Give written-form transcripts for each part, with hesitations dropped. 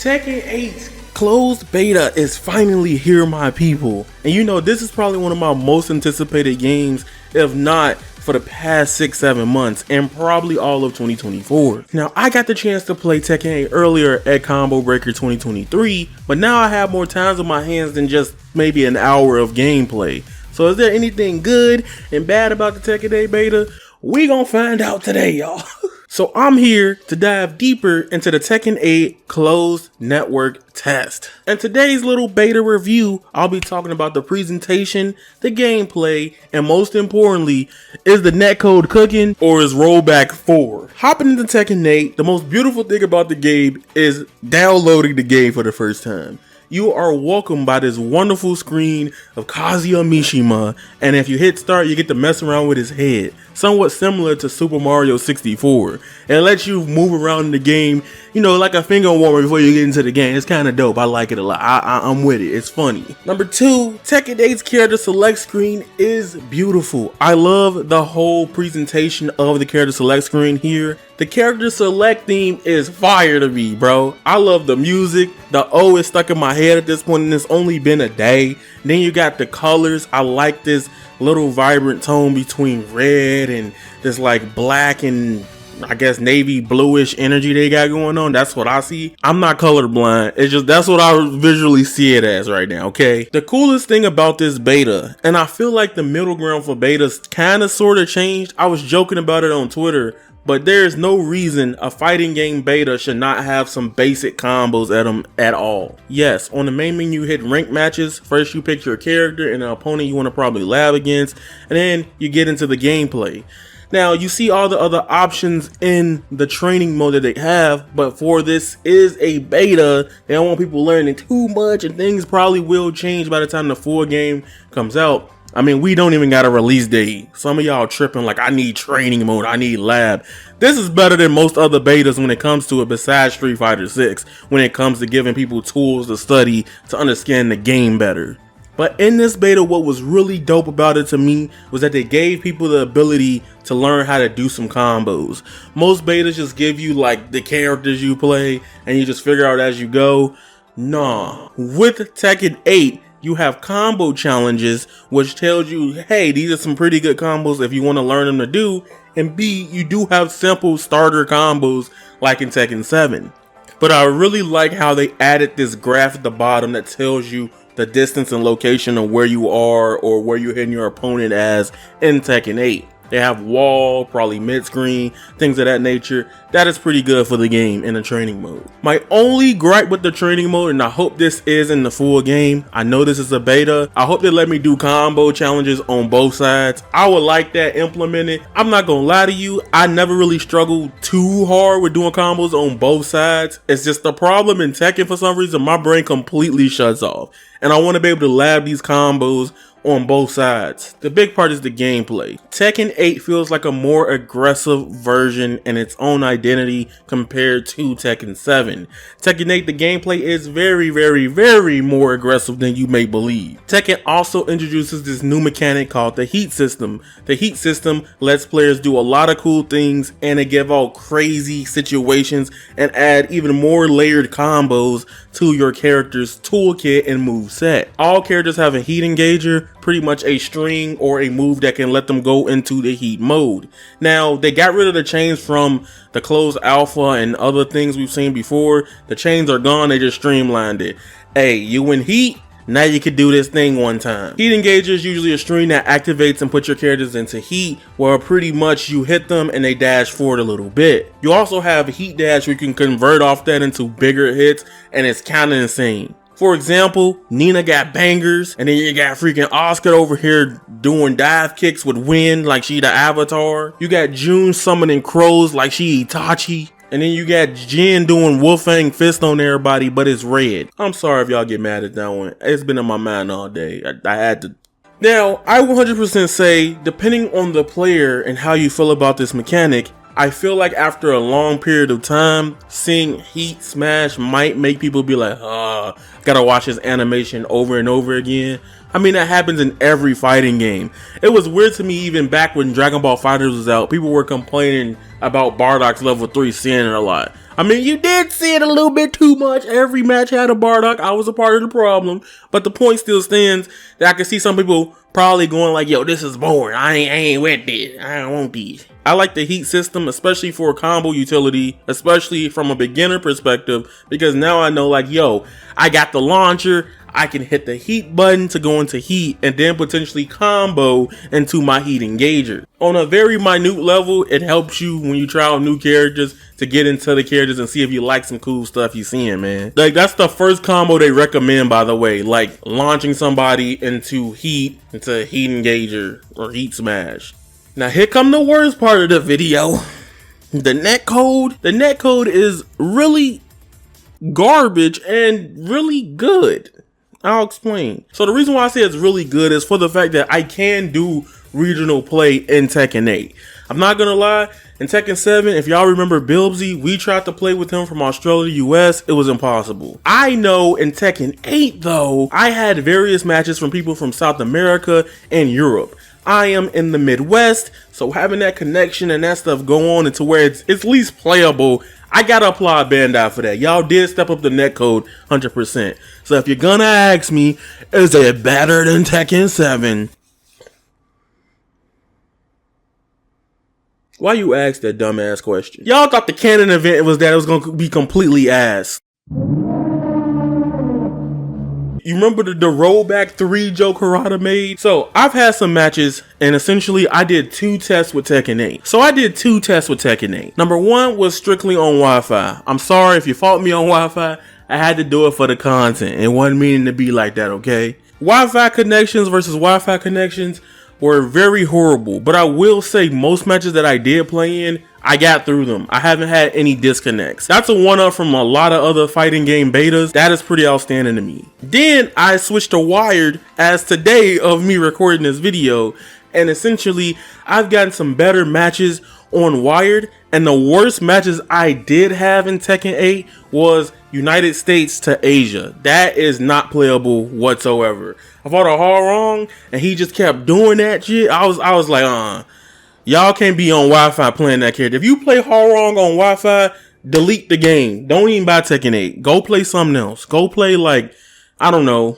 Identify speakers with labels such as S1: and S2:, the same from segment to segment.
S1: Tekken 8 closed beta is finally here, my people. And you know, this is probably one of my most anticipated games, if not for the past 6-7 months, and probably all of 2024. Now, I got the chance to play Tekken 8 earlier at Combo Breaker 2023, but now I have more times on my hands than just maybe an hour of gameplay. So is there anything good and bad about the Tekken 8 beta? We gonna find out today, y'all. So I'm here to dive deeper into the Tekken 8 closed network test. In today's little beta review, I'll be talking about the presentation, the gameplay, and most importantly, is the netcode cooking or is rollback 4? Hopping into Tekken 8, the most beautiful thing about the game is downloading the game for the first time. You are welcomed by this wonderful screen of Kazuya Mishima, and if you hit start, you get to mess around with his head, somewhat similar to Super Mario 64. And it lets you move around in the game, you know, like a finger warmer before you get into the game. It's kind of dope. I like it a lot. I'm with it. It's funny. Number 2, Tekken 8's character select screen is beautiful. I love the whole presentation of the character select screen here. The character select theme is fire to me, bro. I love the music. The O is stuck in my head at this point, and it's only been a day. Then you got the colors. I like this little vibrant tone between red and this like black and I guess navy bluish energy they got going on. That's what I see. I'm not colorblind. It's just that's what I visually see it as right now, okay? The coolest thing about this beta, and I feel like the middle ground for betas kind of sort of changed. I was joking about it on Twitter, but there's no reason a fighting game beta should not have some basic combos at them at all. Yes, on the main menu, hit rank matches. First you pick your character and an opponent you want to probably lab against, and then you get into the gameplay. Now, you see all the other options in the training mode that they have, but for this is a beta, they don't want people learning too much, and things probably will change by the time the full game comes out. I mean, we don't even got a release date. Some of y'all tripping like, I need training mode, I need lab. This is better than most other betas when it comes to it, besides Street Fighter 6, when it comes to giving people tools to study to understand the game better. But in this beta, what was really dope about it to me was that they gave people the ability to learn how to do some combos. Most betas just give you like the characters you play and you just figure out as you go. Nah, with Tekken 8, you have combo challenges, which tells you, hey, these are some pretty good combos if you want to learn them to do. And B, you do have simple starter combos like in Tekken 7. But I really like how they added this graph at the bottom that tells you the distance and location of where you are or where you're hitting your opponent as in Tekken 8. They have wall, probably mid-screen, things of that nature. That is pretty good for the game in the training mode. My only gripe with the training mode, and I hope this is in the full game, I know this is a beta, I hope they let me do combo challenges on both sides. I would like that implemented. I'm not gonna lie to you, I never really struggled too hard with doing combos on both sides. It's just the problem in Tekken, for some reason, my brain completely shuts off. And I want to be able to lab these combos on both sides. The big part is the gameplay. Tekken 8 feels like a more aggressive version in its own identity compared to Tekken 7. Tekken 8, the gameplay is very more aggressive than you may believe. Tekken also introduces this new mechanic called the heat system. The heat system lets players do a lot of cool things and they give out crazy situations and add even more layered combos to your character's toolkit and move set. All characters have a heat engager, pretty much a string or a move that can let them go into the heat mode. Now, they got rid of the chains from the closed alpha and other things we've seen before. The chains are gone, they just streamlined it. Hey, you in heat? Now you can do this thing one time. Heat engager is usually a string that activates and puts your characters into heat, where pretty much you hit them and they dash forward a little bit. You also have heat dash where you can convert off that into bigger hits, and it's kind of insane. For example, Nina got bangers, and then you got freaking Oscar over here doing dive kicks with wind like she the Avatar. You got June summoning crows like she Itachi. And then you got Jin doing Wolfang fist on everybody, but it's red. I'm sorry if y'all get mad at that one. It's been in my mind all day. I had to. Now, I 100% say, depending on the player and how you feel about this mechanic, I feel like after a long period of time, seeing heat smash might make people be like, gotta watch this animation over and over again. I mean, that happens in every fighting game. It was weird to me even back when Dragon Ball FighterZ was out. People were complaining about Bardock's level 3 seeing it a lot. I mean, you did see it a little bit too much. Every match had a Bardock. I was a part of the problem. But the point still stands that I can see some people probably going like, yo, this is boring. I ain't with this. I don't want these. I like the heat system, especially for combo utility, especially from a beginner perspective, because now I know like, yo, I got the launcher. I can hit the heat button to go into heat and then potentially combo into my heat engager. On a very minute level, it helps you when you try out new characters to get into the characters and see if you like some cool stuff you're seeing, man. Like, that's the first combo they recommend, by the way, like launching somebody into heat engager or heat smash. Now here come the worst part of the video. The netcode. The netcode is really garbage and really good. I'll explain. So the reason why I say it's really good is for the fact that I can do regional play in Tekken 8. I'm not gonna lie, in Tekken 7, if y'all remember Bilbsy, we tried to play with him from Australia, US, it was impossible. I know in Tekken 8 though, I had various matches from people from South America and Europe. I am in the Midwest, so having that connection and that stuff go on into where it's at least playable, I gotta applaud Bandai for that. Y'all did step up the netcode 100%. So if you're gonna ask me, is it better than Tekken 7? Why you ask that dumbass question? Y'all thought the canon event was that it was gonna be completely ass. You remember the rollback 3 joke Harada made? So I've had some matches and essentially I did 2 tests with Tekken 8. So I did 2 tests with Tekken 8. Number 1 was strictly on Wi-Fi. I'm sorry if you fought me on Wi-Fi. I had to do it for the content. It wasn't meaning to be like that, okay? Wi-Fi connections versus Wi-Fi connections were very horrible. But I will say most matches that I did play in, I got through them. I haven't had any disconnects. That's a one-up from a lot of other fighting game betas. That is pretty outstanding to me. Then I switched to wired as today of me recording this video. And essentially, I've gotten some better matches on wired. And the worst matches I did have in Tekken 8 was United States to Asia. That is not playable whatsoever. I fought a hard wrong and he just kept doing that shit. I was like, y'all can't be on Wi-Fi playing that character. If you play hard wrong on Wi-Fi, delete the game. Don't even buy Tekken 8. Go play something else. Go play like, I don't know.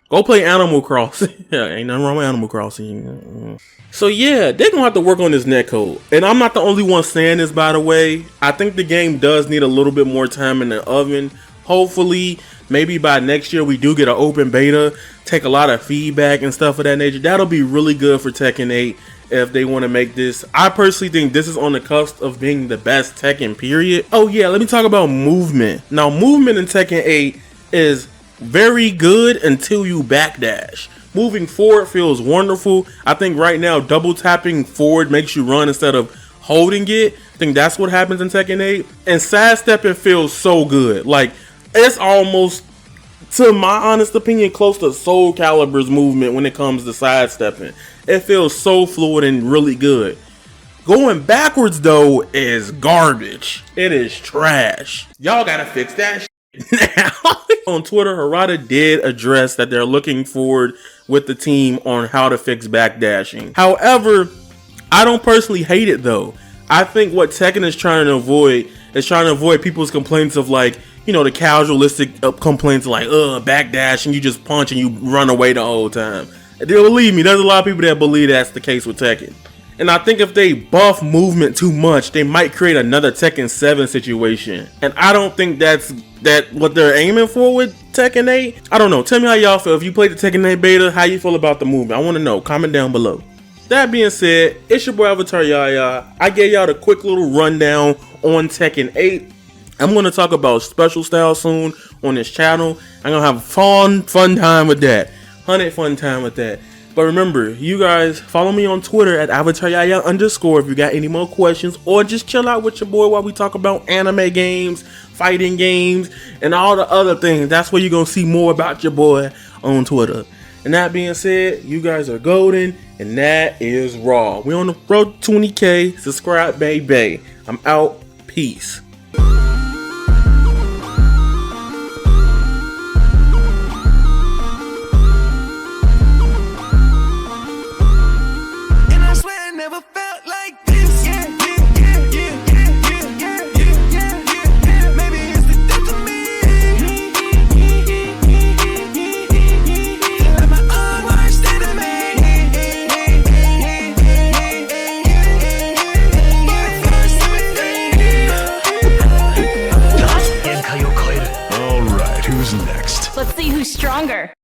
S1: Go play Animal Crossing. Ain't nothing wrong with Animal Crossing. So yeah, they're gonna have to work on this netcode. And I'm not the only one saying this, by the way. I think the game does need a little bit more time in the oven. Hopefully, maybe by next year we do get an open beta, take a lot of feedback and stuff of that nature. That'll be really good for Tekken 8 if they want to make this. I personally think this is on the cusp of being the best Tekken, period. Oh yeah, let me talk about movement. Now, movement in Tekken 8 is very good until you backdash. Moving forward feels wonderful. I think right now double tapping forward makes you run instead of holding it. I think that's what happens in Tekken 8. And sidestepping feels so good. Like, it's almost, to my honest opinion, close to Soul Calibur's movement when it comes to sidestepping. It feels so fluid and really good. Going backwards though is garbage. It is trash. Y'all gotta fix that shit now. On Twitter, Harada did address that they're looking forward with the team on how to fix backdashing. However, I don't personally hate it though. I think what Tekken is trying to avoid people's complaints of, like, you know, the casualistic complaints like, backdash and you just punch and you run away the whole time. Believe me, there's a lot of people that believe that's the case with Tekken. And I think if they buff movement too much, they might create another Tekken 7 situation. And I don't think that's what they're aiming for with Tekken 8. I don't know. Tell me how y'all feel. If you played the Tekken 8 beta, how you feel about the movement. I want to know. Comment down below. That being said, it's your boy Avataryaya. I gave y'all the quick little rundown on Tekken 8. I'm going to talk about special style soon on this channel. I'm going to have a fun time with that. Fun time with that. But remember, you guys follow me on Twitter at Avataryaya_ if you got any more questions, or just chill out with your boy while we talk about anime games, fighting games, and all the other things. That's where you're going to see more about your boy on Twitter. And that being said, you guys are golden, and that is raw. We're on the road to 20K. Subscribe, baby. I'm out. Peace.
S2: never felt like this. Maybe it's the death of me. Like my own worst enemy.
S3: Alright, who's next?
S4: Let's see who's stronger.